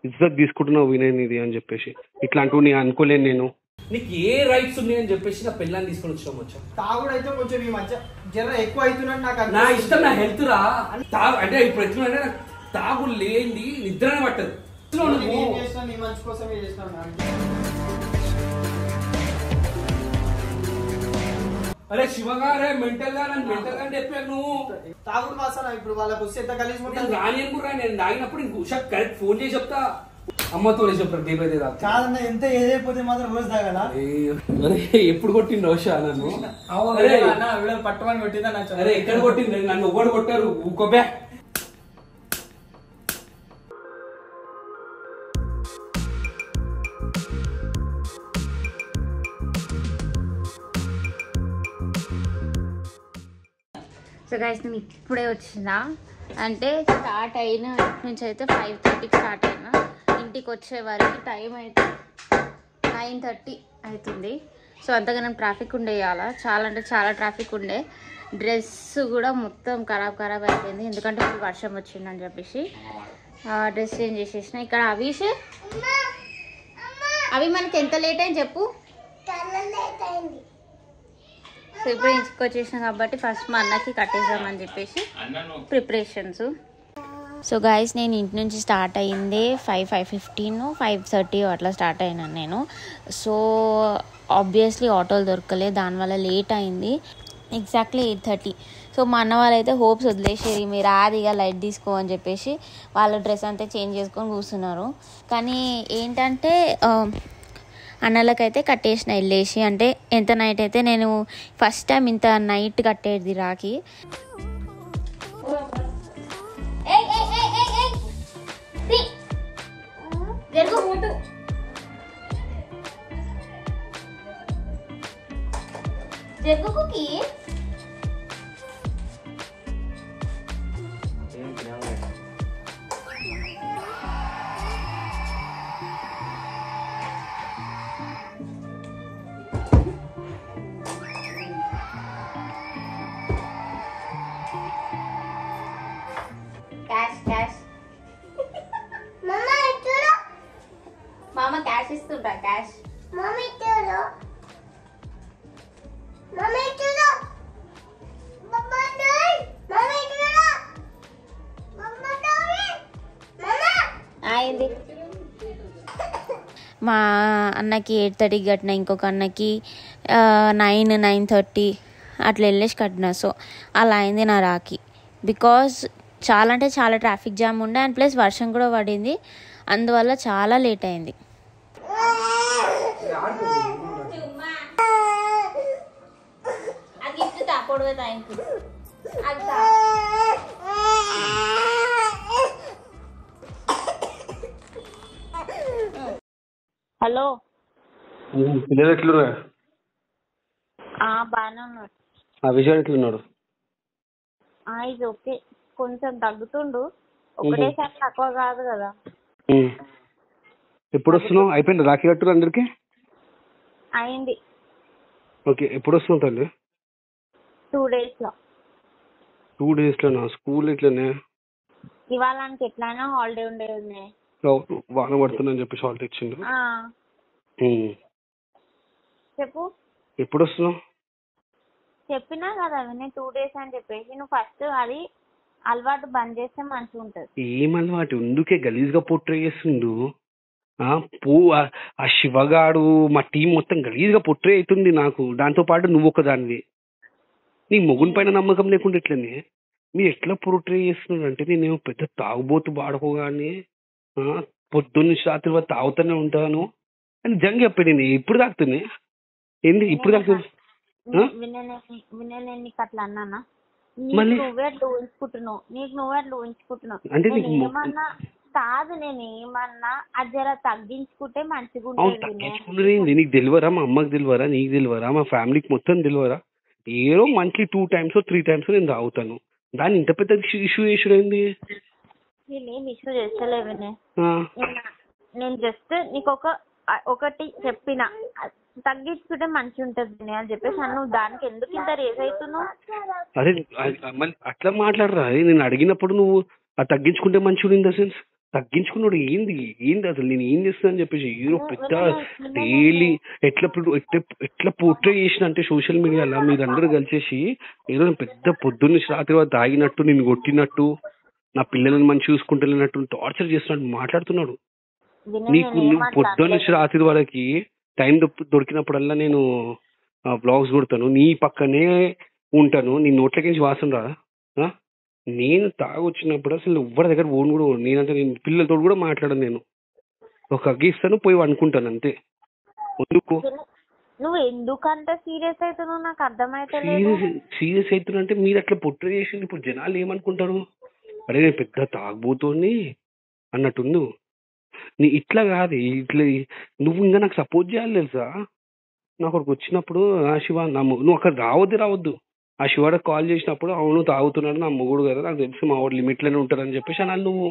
ఇజ్జత్ తీసుకుంటున్నావు వినయ్ ఇది అని చెప్పేసి. ఇట్లాంటివి నేను అనుకోలేను. నేను నీకు ఏ రైట్స్ ఉన్నాయని చెప్పేసి నా పిల్లని తీసుకొని వచ్చాం. వచ్చా తాగుడు అయితే కొంచెం ఈ మధ్య జర ఎక్కువ అవుతున్నట్టు నాకు నా ఇష్టం, నా హెల్త్ రా. తాగు అంటే ఇప్పుడు ఎట్లుంటే నాకు తాగు లేని నిద్రనే పట్టదు. నీ మంచి కోసమే చేసినాను. అరే శివగారే మెంటల్ గా నన్ను మెంటల్ గా చెప్పాను నువ్వు. తాగుడు వాసన ఇప్పుడు వాళ్ళకి వస్తే ఎంత కలిసి ఉంటుంది. రాని కూడా నేను తాగినప్పుడు ఇంక ఉషా కరెక్ట్ ఫోన్ చేసి చెప్తా, అమ్మతో చెప్తారు డే బై డే. కాదన్న ఎంత ఏదైపోతే మాత్రం రోజు తాగాల. ఎప్పుడు కొట్టింది రోషా నన్ను? పట్టుమని కొట్టిందా? అరే ఎక్కడ కొట్టింది? నన్ను ఒవ్వడు కొట్టారు. ఊకోబే. సో గైస్ నేను ఇప్పుడే వచ్చిన, అంటే స్టార్ట్ అయిన నుంచి అయితే 5:30కి స్టార్ట్ అయినా, ఇంటికి వచ్చే వరకు టైం అయితే 9:30 అవుతుంది. సో అంతగానం ట్రాఫిక్ ఉండే, ఇవాళ చాలా అంటే చాలా ట్రాఫిక్ ఉండే. డ్రెస్ కూడా మొత్తం ఖరాబ్ అయిపోయింది, ఎందుకంటే ఇప్పుడు వర్షం వచ్చిందని చెప్పేసి డ్రెస్ చేంజ్ చేసేసిన. ఇక్కడ అవిష్ అవి మనకి ఎంత లేట్ అయింది చెప్పు. సో ఇప్పుడు ఇంటికి వచ్చేసిన కాబట్టి ఫస్ట్ మా అన్నకి కట్టేద్దామని చెప్పేసి ప్రిపరేషన్స్. సో గాయస్ నేను ఇంటి నుంచి స్టార్ట్ అయ్యింది 5:15 5:30 అట్లా స్టార్ట్ అయినాను నేను. సో ఆబ్వియస్లీ ఆటోలు దొరకలేదు, దానివల్ల లేట్ అయింది. ఎగ్జాక్ట్లీ 8:30. సో మా అన్న వాళ్ళైతే హోప్స్ వదిలేసేది, మీరు రాదిగా లైట్ తీసుకో అని చెప్పేసి వాళ్ళ డ్రెస్ అంతా చేంజ్ చేసుకొని కూర్చున్నారు. కానీ ఏంటంటే అన్నలకైతే కట్టేసిన వెళ్ళేసి, అంటే ఎంత నైట్ అయితే నేను ఫస్ట్ టైం ఇంత నైట్ కట్టేది రాకి. మామ క్యాష్ ఇస్తుంటా, క్యాష్ అయింది. మా అన్నకి 8:30 కట్టిన, ఇంకొక అన్నకి 9:30 అట్లా వెళ్ళేసి కట్టిన. సో అలా అయింది నా రాకి. బికాజ్ చాలా అంటే చాలా ట్రాఫిక్ జామ్ ఉండే, అండ్ ప్లస్ వర్షం కూడా పడింది, అందువల్ల చాలా లేట్ అయింది. హలో పిల్లలు ఎట్లున్నా? బాగానే ఉన్నాడు. ఆ విషయం ఎట్లున్నాడు? ఇది ఓకే, కొంచెం తగ్గుతుండు, ఒకటేసారి తక్కువ కాదు కదా. ఎప్పుడు వస్తున్నావు? అయిపోయింది రాఖీ కట్టురు అందరికి? అయింది. ఓకే, ఎప్పుడు వస్తున్నావు తల్లి? 2 days లో. 2 days లోనా? స్కూల్ ఎట్లనే? ఇవాళ ఎట్లయినా హాలిడే ఉండేది, వాన పడుతుందని చెప్పేసి హాలిడే ఇచ్చిండు. చెప్పు ఎప్పుడు వస్తున్నావు? చెప్పినా కదా నేను 2 days అని చెప్పేసి. నువ్వు ఫస్ట్ అది అలవాటు బంద్ చేస్తే మంచిగా ఉంటది. ఏం అలవాటు? ఎందుకే గలీజ్ గా పోట్రే చేస్తుండు? ఆ శివగాడు మా టీం మొత్తం గలీజ్ గా పొట్రే అవుతుంది నాకు. దాంతో పాటు నువ్వు ఒకదానివి. నీ మొగుని పైన నమ్మకం లేకుండా ఎట్లనే మీరు ఎట్లా పొట్రే చేస్తున్నారు అంటే, నేనేమో పెద్ద తాగుబోతు బాడుకోగానే పొద్దున్న రాత్రి వరకు తాగుతూనే ఉంటాను అని జంగి చెప్పాడు. నేను ఇప్పుడు తాగుతుంది ఏంది? ఇప్పుడు తాగుతుంది నీకు అట్లా అన్నానా? నువ్వే అట్లా ఊహించుకుంటున్నావు, నువ్వే అట్లా ఊహించుకుంటున్నావు. అంటే ఏమన్నా కాదు, నేను ఏమన్నా అది జర తగ్గించుకుంటే మంచిగా ఉంటుంది. తగ్గించుకున్నది నీకు తెలియరా? మా అమ్మకి తెలియరా? నీకు తెలియరా? మా ఫ్యామిలీకి మొత్తం తెలియరా? ఏదో మంత్లీ 2 times 3 times నేను తాగుతాను. దాన్ని ఇంత పెద్ద ఇష్యూ చేసుడైంది? నేనేం ఇష్యూ చేస్తలేవు. నేను జస్ట్ నీకు ఒకటి చెప్పిన, తగ్గించుకుంటే మంచి ఉంటది అని చెప్పేసి. నువ్వు దానికి ఎందుకు ఇంత రేస్ అవుతున్నావు? అరే అట్లా మాట్లాడరా? నేను అడిగినప్పుడు నువ్వు తగ్గించుకుంటే మంచిగా ఇన్ ద సెన్స్ తగ్గించుకున్నాడు. ఏంది ఏంది అసలు నేను ఏం చేస్తున్నా అని చెప్పేసి ఏదో పెద్ద డైలీ ఎట్లా పోర్ట్రే చేసిన అంటే సోషల్ మీడియాలో మీరందరూ కలిసేసి ఏదో పెద్ద పొద్దున్న రాత్రి వరకు తాగినట్టు, నేను కొట్టినట్టు, నా పిల్లలను మంచి చూసుకుంటలేనట్టు టార్చర్ చేస్తున్నట్టు మాట్లాడుతున్నాడు. నీకు నువ్వు పొద్దున్న రాత్రి వరకు టైం దొరికినప్పుడల్లా నేను బ్లాగ్స్ కొడతాను, నీ పక్కనే ఉంటాను, నీ నోట్లకించి వాసన రా. నేను తాగొచ్చినప్పుడు అసలు ఎవరి దగ్గర పోను కూడా, నేనంటే నేను పిల్లలతో కూడా మాట్లాడను. నేను ఒక అగ్గిస్తాను, పోయి అనుకుంటాను అంతే. ఎందుకు నువ్వు ఎందుకంత సీరియస్ అవుతున్నావు నాకు అర్థమైతే. సీరియస్ అవుతున్నా అంటే మీరు అట్లా పొట్టు చేసింది. ఇప్పుడు జనాలు ఏమనుకుంటారు, అరే నేను పెద్ద తాగబోతోని అన్నట్టు. నీ ఇట్లా కాదు, ఇట్లా నువ్వు ఇంకా నాకు సపోర్ట్ చేయాలి తెలుసా. నాకు అక్కడికి వచ్చినప్పుడు శివ నువ్వు అక్కడ రావద్దు. ఆ శివాడికి కాల్ చేసినప్పుడు అవును తాగుతున్నాడు నా మొగుడు కదా, నాకు తెలిసి మా వాడు లిమిట్లోనే ఉంటారని చెప్పేసి అన్నాను. నువ్వు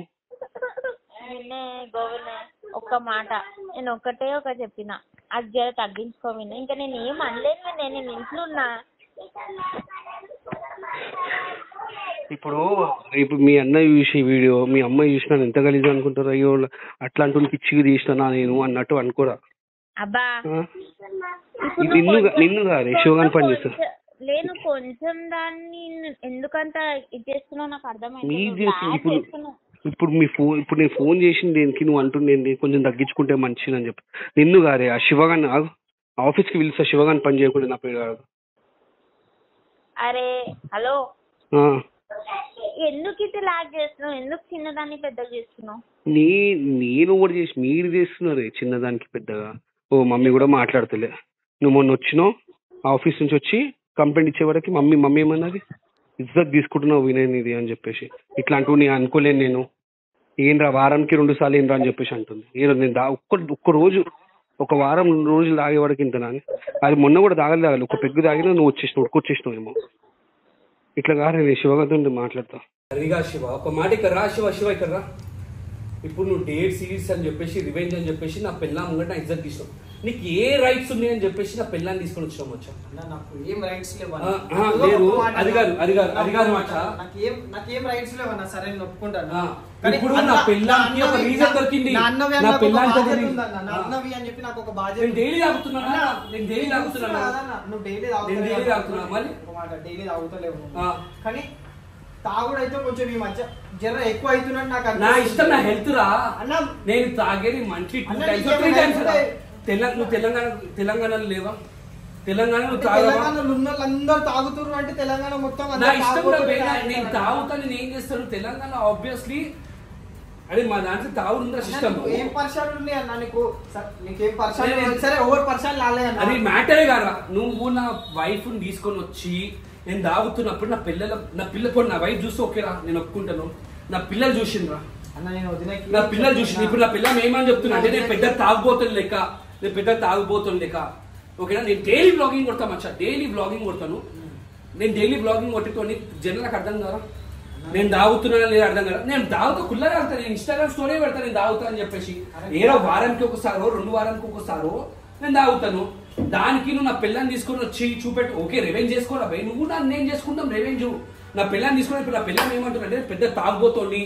ఒక్క మాట నేను ఒక్కటే చెప్పిన, అది జర తగ్గించుకోవినా, ఇంకా నేను ఏం అనలేదు. నేను ఇంట్లో ఉన్నా. ఇప్పుడు మీ అన్న చూసి వీడియో మీ అమ్మ చూసినా ఎంత గలీజ్ అనుకుంటారు. అయ్యో అట్లాంటి పిచ్చిగా తీసినా నేను అన్నట్టు అనుకోరా. అబ్బా నిన్ను కాదు శివగాని పని చేస్తా. నేను కొంచెం దాన్ని ఎందుకంత ఇది చేస్తున్నావు నాకు అర్థమైంది. ఇప్పుడు నేను ఫోన్ చేసింది దేనికి, నువ్వు అంటుండేంది కొంచెం తగ్గించుకుంటే మంచిది అని చెప్పి. నిన్ను కాదే ఆ శివగాని ఆఫీస్కి పిలుస్తా, శివగాని పని చేయకుండా నా పేరు కాదు. అరే హలో, ఎందుకు ఇట్లా లాగ్ చేస్తున్నావు, ఎందుకు చిన్నదాన్ని పెద్దగా చేస్తున్నావు? నేను కూడా చేసి మీరు చేస్తున్నారు చిన్నదానికి పెద్దగా. ఓ మమ్మీ కూడా మాట్లాడతలే. నువ్వు మొన్న వచ్చినావు ఆఫీస్ నుంచి వచ్చి కంప్లైంట్ ఇచ్చే వరకు మమ్మీ ఏమన్నది, ఇజ్జత్ తీసుకుంటున్నావు వినయ్ ఇది అని చెప్పేసి. ఇట్లాంటివి నేను అనుకోలేను. నేను ఏంరా వారానికి 2 సార్లు ఏంరా అని చెప్పేసి అంటుంది. నేను ఒక్క రోజు ఒక వారం 2 రోజులు తాగేవాడికి ఇంతనా అని. అది మొన్న కూడా తాగాలి, ఒక పెగ్గు తాగినా నువ్వు ఉడుకొచ్చేసినావు ఏమో. ఇట్లా కాదు నేను శివగారితో మాట్లాడతా. అదిగా శివ ఒక మాట ఇక్కడ రా. శివ ఇక్కడ రా. ఇప్పుడు నువ్వు డేట్ సిరీస్ అని చెప్పేసి రివెంజ్ అని చెప్పేసి నా పిల్ల ముంగట నా ఇజ్జత్ తీసినావు. నీకు ఏ రైట్స్ ఉన్నాయి అని చెప్పేసి నా పిల్లని తీసుకొని వచ్చినాం. వచ్చా నాకు ఏం రైట్స్ లేవు. అది కాదు మాట. నాకేం రైట్స్ లేవన్నా. సరే నేను ఒప్పుకుంటాను. ఇప్పుడు నా పిల్లానికి ఒక రీజన్ దొరికింది. నా పిల్లానికి అని చెప్పి నాకు ఒక బాధ్యత. నేను డైలీ తాగుతున్నా. నువ్వు డైలీ తాగుతున్నా మళ్ళీ డైలీ తాగుతలేవు. కానీ తాగుడైతే కొంచెం ఈ మధ్య జర ఎక్కువ అవుతున్నట్టు నాకు. నా ఇష్టం, నా హెల్త్ రా అన్న. నేను తాగేది మంచి తెలంగాణలో లేవా? తెలంగాణలో అందరూ తాగుతున్నారు అంటే తెలంగాణ మొత్తం నా ఇష్టం. నేను తాగుతాను, నేను ఏం చేస్తాను తెలంగాణ ఆబ్వియస్లీ. అదే మా దాంట్లో తాగుడు ఉందా సిస్టమ్. ఏం పర్షాలు ఉన్నాయి అన్న నీకేం పర్షాలు? సరే ఓవర్ పర్షాలు రాలేదు. అది మ్యాటరే కాదా. నువ్వు నా వైఫ్ ని తీసుకొని వచ్చి నేను తాగుతున్నప్పుడు నా పిల్ల నా వైఫ్ చూస్తే ఓకేరా నేను ఒప్పుకుంటాను. నా పిల్లలు చూసిండ్రా, నా పిల్లలు చూసింది. ఇప్పుడు నా పిల్ల ఏమని చెప్తున్నా అంటే నేను పెద్ద తాగుబోతుని లెక్క ఓకేనా. నేను డైలీ బ్లాగింగ్ కొడతాను మచ్చా, డైలీ బ్లాగింగ్ కొడతాను. నేను డైలీ బ్లాగింగ్ కొట్టేటోని జనాలకు అర్థం కదా నేను తాగుతున్నా లేదా అర్థం కదా. నేను తాగుతా కుల్లగా వెళ్తాను, నేను ఇన్స్టాగ్రామ్ స్టోరీ పెడతాను నేను తాగుతా అని చెప్పేసి. ఏదో వారానికి ఒకసారో 2 వారానికి ఒకసారో నేను తాగుతాను. దానికి నువ్వు నా పిల్లని తీసుకొని వచ్చి చూపెట్టు. ఓకే రివెంజ్ చేసుకోరా భయ్, నువ్వు నేను చేసుకుంటాం రివెంజ్. నా పిల్లని తీసుకుని ఇప్పుడు నా పిల్లని ఏమంటున్నా అంటే పెద్ద తాగుబోతోని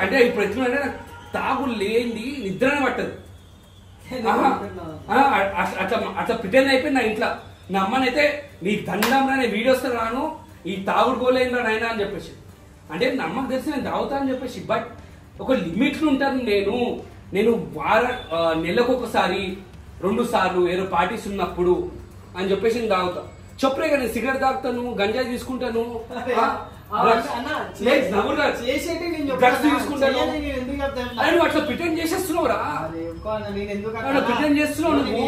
అంటే ఇప్పుడు ఎట్లుంటే నాకు తాగు లేని నిద్రనే పట్టదు. అట్లా ప్రిటెండ్ అయిపోయింది నా ఇంట్లో. నా అమ్మనైతే నీ దండం నేను వీడియోస్ రాను, ఈ తాగుడు పోలేదురా నాయనా అని చెప్పేసి. అంటే నా అమ్మకు తెలిసి నేను తాగుతా అని చెప్పేసి. బట్ ఒక లిమిట్లు ఉంటాను. నేను నెలకు ఒకసారి 2 సార్లు ఏదో పార్టీస్ ఉన్నప్పుడు అని చెప్పేసి నేను తాగుతా. చెప్పలే కదా నేను సిగరెట్ తాగుతాను, గంజాయి తీసుకుంటాను, అట్లా ప్రిటెండ్ చేసేస్తున్నావురా. ప్రిటెండ్ చేస్తున్నావు నువ్వు.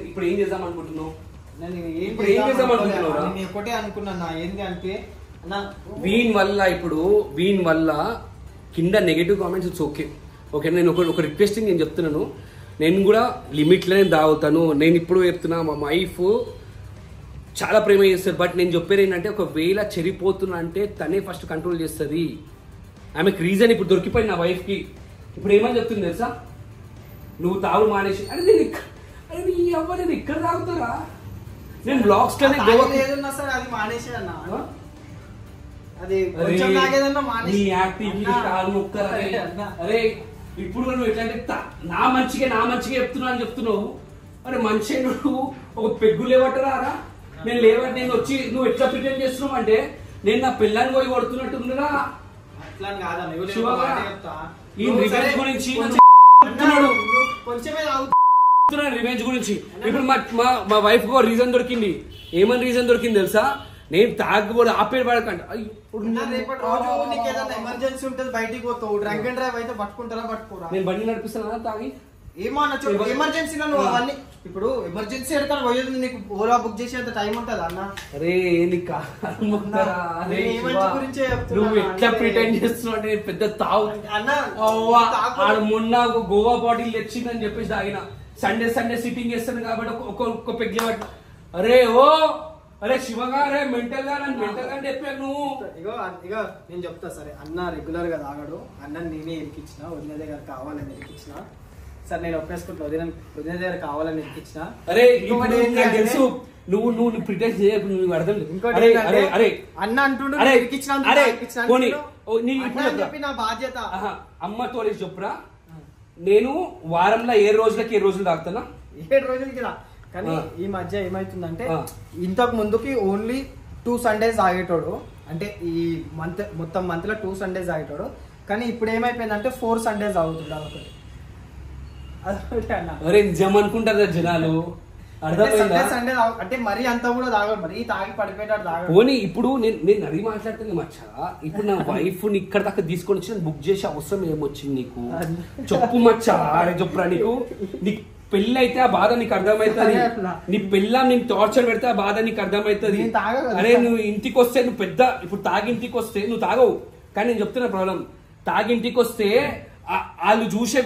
ఇప్పుడు ఏం చేద్దాం అనుకుంటున్నావు? ఒకటే అనుకున్నా ఏంటి అంటే వీని వల్ల కింద నెగటివ్ కామెంట్స్ ఇట్స్ ఓకే. నేను ఒక రిక్వెస్టింగ్ నేను చెప్తున్నాను. నేను కూడా లిమిట్లో నేను తాగుతాను. నేను ఇప్పుడు చెప్తున్నా మా వైఫ్ చాలా ప్రేమ చేస్తారు. బట్ నేను చెప్పేది ఏంటంటే ఒకవేళ చెరిపోతున్నా అంటే తనే ఫస్ట్ కంట్రోల్ చేస్తుంది. ఆమెకు రీజన్ ఇప్పుడు దొరికిపోయింది నా వైఫ్కి. ఇప్పుడు ఏమని చెప్తుంది తెలుసా, నువ్వు తాగు మానేసి. అరే నేను ఇక్కడ తాగుతారా నేను బ్లాగ్స్ లోనే ఏదన్నా సరే అది మానేసే అన్న, అది కొంచెం తాగేదన్నా మానేసి. అరే ఇప్పుడు నువ్వు ఎట్లా అంటే నా మంచిగా చెప్తున్నా అని చెప్తున్నావు. అరే మంచి నువ్వు ఒక పెగ్గు లేవట్టరారా, నేను లేవట్ నేను వచ్చి నువ్వు ఎట్లా ప్రిటెండ్ చేస్తున్నావు అంటే నేను నా పిల్లని పోయి కొడుతున్నట్టుందిరా. అట్లా కాదన్న, ఈ రివెంజ్ గురించి కొంచెమే రివెంజ్ గురించి ఇప్పుడు మా వైఫ్ కు రీజన్ దొరికింది. ఏమని రీజన్ దొరికింది తెలుసా? నేను తాగకూడదు ఆపేది పడకంట. రేపటి రోజు నీకు ఏదైనా ఎమర్జెన్సీ ఉంటుంది బయటికి పోతావు, డ్రంక్ అండ్ డ్రైవ్ అయితే పట్టుకుంటారా పట్టుకోరా? నేను బండి నడిపిస్తానా తాగి? ఏమో అన్న ఎమర్జెన్సీలో నువ్వు అవన్నీ ఇప్పుడు ఎమర్జెన్సీ ఎక్కడ పోయేది, నీకు ఓలా బుక్ చేసేంత టైం ఉంటుంది అన్న. అరే నువ్వు ఎట్లా ప్రిటెండ్ చేస్తున్నావు అంటే పెద్ద తావు అన్న. మొన్న గోవా బాటిల్ తెచ్చిందని చెప్పేసి తాగిన. సండే సిట్టింగ్ చేస్తాను కాబట్టి ఒక్క పెగ్లే పట్టు. అరే శివగా అరే మెంటల్ గా చెప్పాను నువ్వు. ఇగో నేను చెప్తా సరే. అన్న రెగ్యులర్ గా తాగడు, అన్న నేనే ఎరికిచ్చిన, వదిన దగ్గర కావాలని ఎరికిచ్చిన. సరే నేను ఒప్పేసుకుంటా, వదిన దగ్గర కావాలని ఎరికిచ్చిన. అరే తెలుసు నువ్వు ప్రిటెండ్ చేయకు, నువ్వు అర్థం లేదు. అరే అన్న అంటుండు చెప్పి నా బాధ్యత. అమ్మతో చెప్పురా, నేను వారంలో 7 రోజులు తాగుతానా? 7 రోజులకి రా. కానీ ఈ మధ్య ఏమైతుందంటే ఇంతకు ముందుకి ఓన్లీ 2 Sundays తాగేటోడు, అంటే ఈ మొత్తం మంత్ లో 2 Sundays తాగేటోడు. కానీ ఇప్పుడు ఏమైపోయిందంటే 4 Sundays తాగుతుంటారు ఒకటి. అరే నిజం అనుకుంటారు జనాలు, అర్థమైందా? సండే అంటే మరీ అంతా కూడా తాగడు, మరీ తాగి పడిపోయేటాడు తాగడు. పోనీ ఇప్పుడు నేను అది మాట్లాడుతున్నా మచ్చా. ఇప్పుడు నా వైఫ్ ని ఇక్కడ దాకా తీసుకొని వచ్చి బుక్ చేసే అవసరం ఏమొచ్చింది నీకు? చెప్పు మచ్చా, అరే చెప్పురా. నీకు పెళ్ళి అయితే ఆ బాధ నీకు అర్థమవుతుంది, నీ పెళ్ళ నేను టార్చర్ పెడితే ఆ బాధ నీకు అర్థమవుతుంది. అరే నువ్వు ఇంటికి వస్తే నువ్వు పెద్ద ఇప్పుడు తాగింటికి వస్తే నువ్వు తాగవు, కానీ నేను చెప్తున్నా ప్రాబ్లం. తాగింటికి వస్తే వాళ్ళు చూసే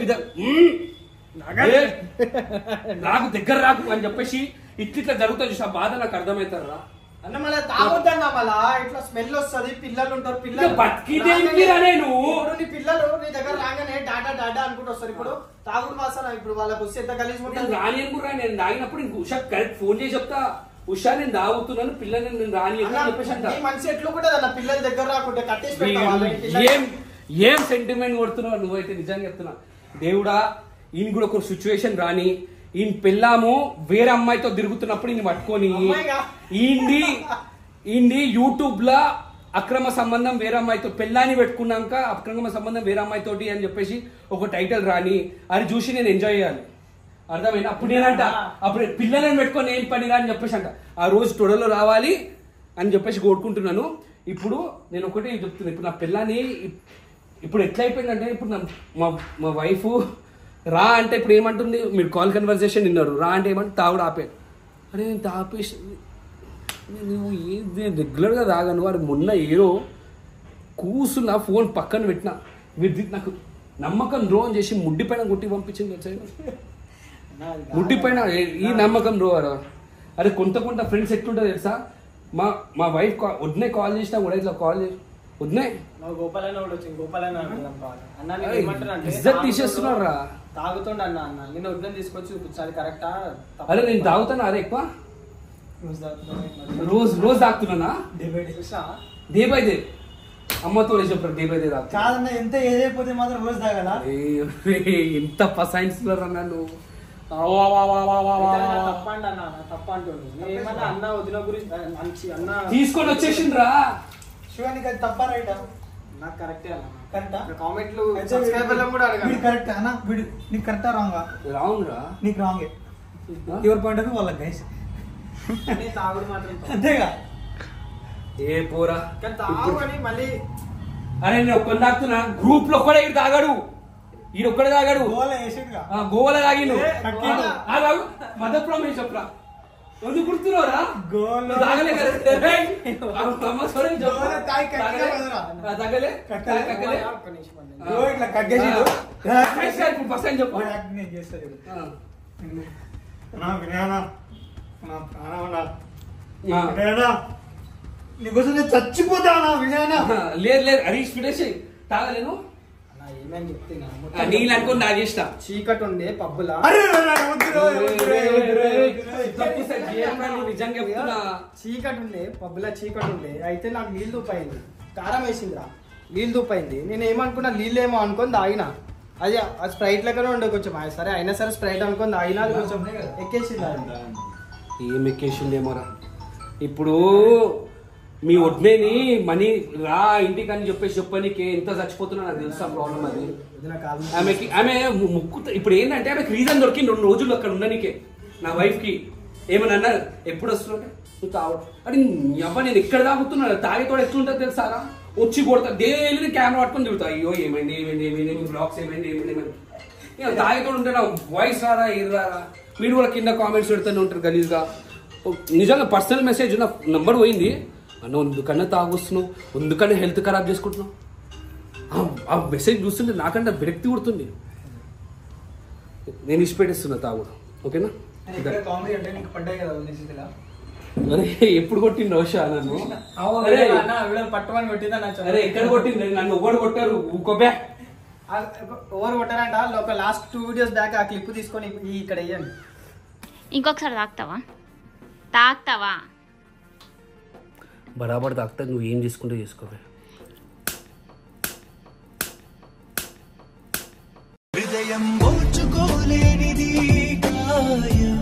నాకు దగ్గర రాకు అని చెప్పేసి ఇట్లా జరుగుతుంది చూసి ఆ బాధ నాకు అర్థమవుతారా? అన్న మళ్ళీ తాగొద్దన్న, మళ్ళా ఇట్లా స్మెల్ వస్తుంది, పిల్లలు ఉంటారు, పిల్లలు బతికితే నీ పిల్లలు నీ దగ్గర రాగానే డాటా అనుకుంటూ వస్తారు. ఇప్పుడు తాగుడు మాసాన ఇప్పుడు వాళ్ళకి వస్తే ఎంత కలిసి ఉంటుంది. రాని అనుకుంటా నేను తాగినప్పుడు ఇంక ఉషా కరెక్ట్ ఫోన్ చేసి చెప్తా, ఉషా నేను తాగుతున్నాను పిల్లలు నేను రాని చెప్పేసి అంట. మనిషి ఎట్లు కూడా అన్న పిల్లల దగ్గర రాకుంటే కట్టేసి ఏం సెంటిమెంట్ కొడుతున్నావు నువ్వైతే. నిజంగా చెప్తున్నా దేవుడా, ఈయన కూడా ఒక సిచ్యువేషన్ రాని, ఈయన పెళ్ళాము వేరే అమ్మాయితో తిరుగుతున్నప్పుడు ఈయన పట్టుకొని ఈయన్ని యూట్యూబ్ లా అక్రమ సంబంధం వేరే అమ్మాయితో పెళ్ళాన్ని పెట్టుకున్నాక అక్రమ సంబంధం వేరే అమ్మాయితోటి అని చెప్పేసి ఒక టైటిల్ రాని, అది చూసి నేను ఎంజాయ్ చేయాలి. అర్థమైంది? అప్పుడు నేనంట అప్పుడు పిల్లలను పెట్టుకొని ఏం పని అని చెప్పేసి అంట ఆ రోజు తొడలో రావాలి అని చెప్పేసి కోరుకుంటున్నాను. ఇప్పుడు నేను ఒకటి చెప్తున్నా, ఇప్పుడు నా పిల్లని ఇప్పుడు ఎట్లా అయిపోయిందంటే, ఇప్పుడు మా వైఫ్ రా అంటే ఇప్పుడు ఏమంటుంది, మీరు కాల్ కన్వర్సేషన్ విన్నారు, రా అంటే ఏమంటే తాగుడు ఆపేది. అరే నేను తాపేసి నువ్వు ఏది రెగ్యులర్గా తాగాను. వాడు మొన్న ఏదో కూసున్నా ఫోన్ పక్కన పెట్టినా మీరు నాకు నమ్మకం ద్రోహం చేసి ముడ్డి పైన కొట్టి పంపించింది. ముడ్డి పైన ఈ నమ్మకం ద్రోహం. అరే కొంత ఫ్రెండ్స్ ఎట్లుంటుంది తెలుసా? మా వైఫ్ వద్దునే కాల్ చేసినా కూడా ఇట్లా కాల్ చేసి వద్దునే ఇజ్జత్ తీసేస్తున్నారు రా. తాగుతుండ అన్న నేను వద్దని తీసుకొచ్చి చూపించాలి కరెక్టా? అరే నేను తాగుతానా? అరే ఎక్కువ రోజు తాగుతున్నా డే బై డే. అమ్మతో చెప్పారు డే బై డే తాగుతా. ఎంత ఏదైపోతే మాత్రం రోజు తాగల. ఎంత పసాయిస్తున్నారు అన్న నువ్వు. తీసుకొని వచ్చేసిండ్రా. శివానికి అది తప్ప రైటా? నాకు కరెక్టే అన్న. కరెక్టా? కామెంట్లు సబ్స్క్రైబర్లు కూడా అడగాలి. కరెక్ట్ అన్న, నీకు కరెక్టా రాంగా? రాంగ్ రా, నీకు రాంగే. ఎవరి పాయింట్ ఆఫ్ వాళ్ళకి గైస్ తాగుడు మాత్రం అంతేగా. ఏ పోరా తాగు అని మళ్ళీ. అరే నేను ఒక్కని తాగుతున్నా, గ్రూప్ లో ఒక్కడే ఇటు తాగాడు, ఈడు ఒక్కడే తాగాడు. గోవాలో తాగిండు మధ్యప్రదేశ్ చెప్పరా. ఎందుకు గుర్తున్నారా? తాగలే నీకోసం చచ్చిపోతానా వినయనా? లేదు హరీష్ ఫిడేసి తాగలేను. ఏమని చెప్తున్నా నీళ్ళు అనుకుని నా చేసిన చీకటి ఉండే పబ్బులా నిజంగా చెప్తున్నా. చీకటి ఉండే పబ్బులా చీకటి ఉండే అయితే నాకు నీళ్ళు దూపైంది, కారం వేసిందిరా, నీళ్ళు దూపైంది. నేను ఏమనుకున్నా నీళ్ళు ఏమో అనుకొని తాగిన, అది స్ప్రైట్ లెక్కనే ఉండే కొంచెం. సరే అయినా సరే స్ప్రైట్ అనుకొని తాగినా అది కొంచెం ఎక్కేసింది. ఏం ఎక్కేసిందేమోరా. ఇప్పుడు మీ ఒడ్మేని మనీ రా ఇంటికి అని చెప్పనీకి ఎంత చచ్చిపోతున్నా నాకు తెలుసా ప్రాబ్లం అది. ఆమె ముక్కు ఇప్పుడు ఏంటంటే ఆమెకి రీజన్ దొరికింది 2 రోజులు అక్కడ ఉండనికే. నా వైఫ్ కి ఏమని అన్నారు, ఎప్పుడు వస్తున్నావు నువ్వు తాగడం అంటే అబ్బా నేను ఎక్కడ తాగుతున్నా, తాగేతోడు ఎట్లుంటుంది తెలుసారా, వచ్చి కొడతా డైలీ కెమెరా పట్టుకొని తిరుగుతా. అయ్యో ఏమైంది ఏమైంది ఏమైంది మీ బ్లాగ్స్ ఏమైంది ఏమైంది ఏమైంది తాగేతోడు ఉంటే నా వాయిస్ రారా ఏది రారా. మీరు కూడా కింద కామెంట్స్ పెడుతూనే ఉంటారు గలీజ్గా. నిజంగా పర్సనల్ మెసేజ్ నా నంబర్ పోయింది అన్న, ఎందుకన్నా తాగొస్తున్నావు, ఎందుకన్నా హెల్త్ ఖరాబ్ చేసుకుంటున్నావు. ఆ మెసేజ్ చూస్తుంటే నాకంటే విరక్తి కొడుతుంది. నేను ఇష్టపెట్టేస్తున్నా తాగుడు. ఓకేనా? అరే ఎప్పుడు కొట్టింది రోషా నన్ను? పట్టుమని కొట్టిందా? అరే ఎక్కడ కొట్టింది నన్ను? ఎవరు కొట్టారు? ఊకోబే ఓవర్ కొట్టారంట. ఒక లాస్ట్ 2 వీడియోస్ బ్యాక్ ఆ క్లిప్ తీసుకొని ఇక్కడ వేయండి. ఇంకొకసారి తాగుతావా? బరాబర్ తాగుతా. నువ్వు ఏం చేసుకుంటే చేసుకోవే. హృదయం ఓర్చుకోలేనిది గాయం